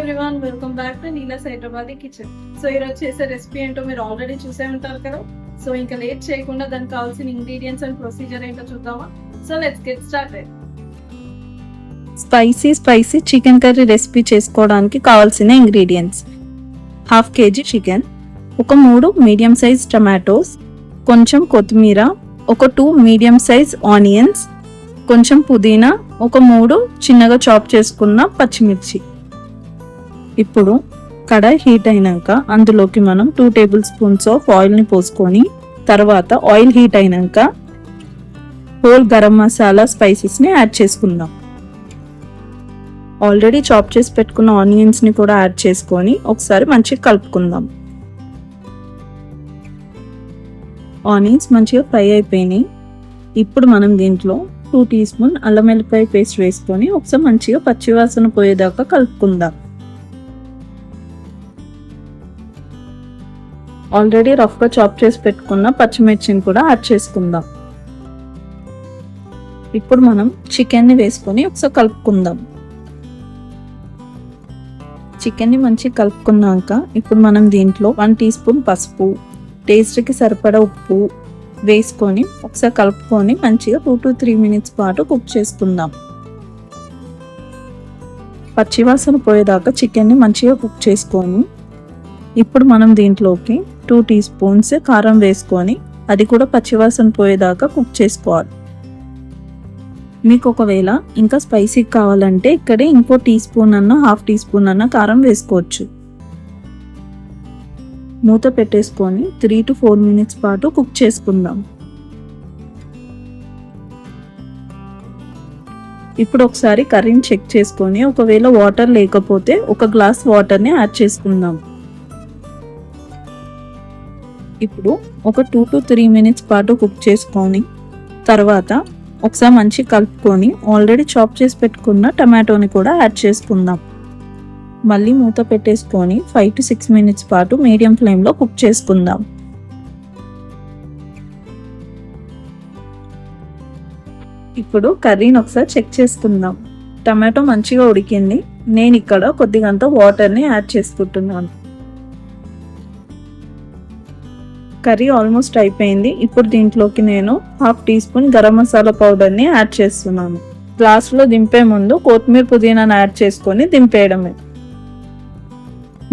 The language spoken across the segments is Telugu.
Everyone, welcome back to Neela's Hyderabadi kitchen. So ఈరోజు చేసే రెసిపీ ఏంటో మీరు ఆల్రెడీ చూసే ఉంటారు కదా. సో ఇంకా లేట్ చేయకుండా దానికి కావాల్సిన ఇంగ్రీడియంట్స్ అండ్ ప్రొసీజర్ ఏంటో చూద్దామా. So let's get started. Spicy chicken curry recipe చేసుకోవడానికి కావాల్సిన ఇంగ్రీడియంట్స్: 1/2 kg చికెన్, ఒక 3 మీడియం సైజ్ టమాటోస్, కొంచెం కొత్తిమీర, ఒక 2 మీడియం సైజ్ ఆనియన్స్, కొంచెం పుదీనా, ఒక 3 చిన్నగా చాప్ చేసుకున్న పచ్చిమిర్చి. ఇప్పుడు కడాయి హీట్ అయినాక అందులోకి మనం 2 టేబుల్ స్పూన్స్ ఆఫ్ ఆయిల్ని పోసుకొని, తర్వాత ఆయిల్ హీట్ అయినాక హోల్ గరం మసాలా స్పైసెస్ని యాడ్ చేసుకుందాం. ఆల్రెడీ చాప్ చేసి పెట్టుకున్న ఆనియన్స్ని కూడా యాడ్ చేసుకొని ఒకసారి మంచిగా కలుపుకుందాం. ఆనియన్స్ మంచిగా ఫ్రై అయిపోయినాయి. ఇప్పుడు మనం దీంట్లో 2 టీ స్పూన్ అల్లం వెల్లిపాయ పేస్ట్ వేసుకొని ఒకసారి మంచిగా పచ్చివాసన పోయేదాకా కలుపుకుందాం. ఆల్రెడీ రఫ్గా చాప్ చేసి పెట్టుకున్న పచ్చిమిర్చిని కూడా యాడ్ చేసుకుందాం. ఇప్పుడు మనం చికెన్ని వేసుకొని ఒకసారి కలుపుకుందాం. చికెన్ని మంచిగా కలుపుకున్నాక ఇప్పుడు మనం దీంట్లో 1 టీ స్పూన్ పసుపు, టేస్ట్కి సరిపడా ఉప్పు వేసుకొని ఒకసారి కలుపుకొని మంచిగా 2 to 3 మినిట్స్ పాటు కుక్ చేసుకుందాం. పచ్చివాసన పోయేదాకా చికెన్ని మంచిగా కుక్ చేసుకొని ఇప్పుడు మనం దీంట్లోకి 2 టీ స్పూన్స్ కారం వేసుకొని అది కూడా పచ్చివాసన పోయేదాకా కుక్ చేసుకోవాలి. మీకు ఒకవేళ ఇంకా స్పైసీ కావాలంటే ఇక్కడే ఇంకో టీ స్పూన్ అన్న 1/2 టీ స్పూన్ అన్న కారం వేసుకోవచ్చు. మూత పెట్టేసుకొని 3 to 4 మినిట్స్ పాటు కుక్ చేసుకుందాం. ఇప్పుడు ఒకసారి కర్రీని చెక్ చేసుకొని ఒకవేళ వాటర్ లేకపోతే 1 గ్లాస్ వాటర్ని యాడ్ చేసుకుందాం. ఇప్పుడు ఒక 2 to 3 మినిట్స్ పాటు కుక్ చేసుకొని తర్వాత ఒకసారి మంచి కలుపుకొని ఆల్రెడీ చాప్ చేసి పెట్టుకున్న టమాటోని కూడా యాడ్ చేసుకుందాం. మళ్ళీ మూత పెట్టేసుకొని 5 to 6 మినిట్స్ పాటు మీడియం ఫ్లేమ్లో కుక్ చేసుకుందాం. ఇప్పుడు కర్రీని ఒకసారి చెక్ చేసుకుందాం. టమాటో మంచిగా ఉడికింది. నేను ఇక్కడ కొద్దిగంత వాటర్ని యాడ్ చేసుకుంటున్నాను. కర్రీ ఆల్మోస్ట్ అయిపోయింది. ఇప్పుడు దీంట్లోకి నేను 1/2 టీ స్పూన్ గరం మసాలా పౌడర్ని యాడ్ చేస్తున్నాను. గ్లాస్లో దింపే ముందు కొత్తిమీర పుదీనాను యాడ్ చేసుకొని దింపేయడమే.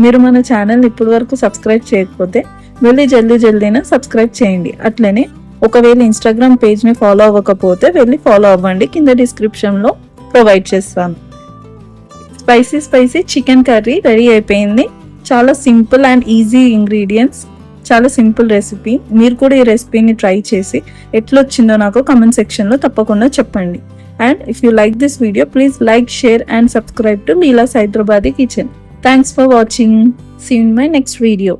మీరు మన ఛానల్ ఇప్పటి వరకు సబ్స్క్రైబ్ చేయకపోతే వెళ్ళి జల్దీనా సబ్స్క్రైబ్ చేయండి. అట్లనే ఒకవేళ ఇన్స్టాగ్రామ్ పేజ్ని ఫాలో అవ్వకపోతే వెళ్ళి ఫాలో అవ్వండి, కింద డిస్క్రిప్షన్లో ప్రొవైడ్ చేస్తాను. స్పైసీ చికెన్ కర్రీ రెడీ అయిపోయింది. చాలా సింపుల్ అండ్ ఈజీ ఇంగ్రీడియంట్స్, చాలా సింపుల్ రెసిపీ. మీరు కూడా ఈ రెసిపీని ట్రై చేసి ఎట్లొచ్చిందో నాకు కమెంట్ సెక్షన్లో తప్పకుండా చెప్పండి. And if you like this video, please like, share and subscribe to Neela's Hyderabadi kitchen. Thanks for watching. See you in my next video.